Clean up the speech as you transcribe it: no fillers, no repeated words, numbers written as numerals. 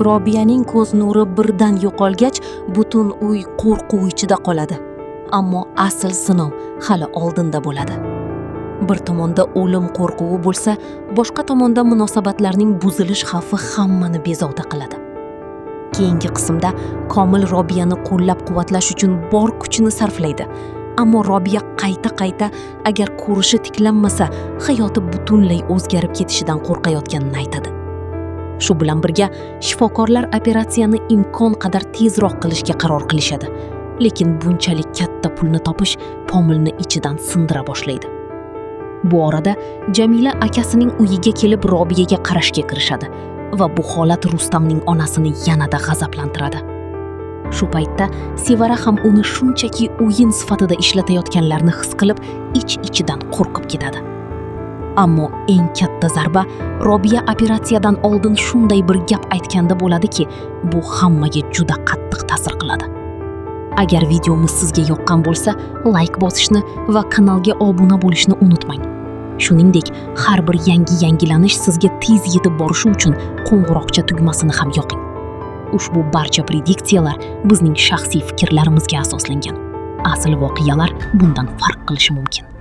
Robiyaning ko'z nuri birdan yo'qolgach, butun uy qo'rquv ichida qoladi. Ammo asl sinov hali oldinda bo'ladi. Bir tomonda o'lim qo'rquvi bo'lsa, boshqa tomonda munosabatlarning buzilish xavfi hammani bezovta qiladi. Keyingi qismda Komil Robiyani qo'llab-quvvatlash uchun bor kuchini sarflaydi. Ammo Robiya qayta agar ko'rishi tiklanmasa, hayoti butunlay o'zgarib ketishidan qo'rqayotganini aytadi. Shu bilan birga shifokorlar operatsiyani imkon qadar tezroq qilishga qaror qilishadi. Lekin bunchalik katta pulni topish Pomilni ichidan sindira boshlaydi. Bu orada Jamila akasining uyiga kelib Robiyaga qarashga kirishadi va bu holat Rustamning onasini yanada g'azablantiradi. Shu paytda Sevara ham uni shunchaki o'yin sifatida ishlatayotganlarini his qilib, ich-ichidan qo'rqib ketadi. Ammo eng katta zarba Robiya operatsiyadan oldin shunday bir gap aytganda bo'ladiki, bu hammaga juda qattiq ta'sir qiladi. Agar videomiz sizga yoqqan bo'lsa, like bosishni va kanalga obuna bo'lishni unutmang. Shuningdek, har bir yangilanish sizga tez yetib borishi uchun qo'ng'iroqcha tugmasini ham yoqing. Ushbu barcha prediksiyalar bizning shaxsiy fikrlarimizga asoslangan. Asl voqealar bundan farq qilishi mumkin.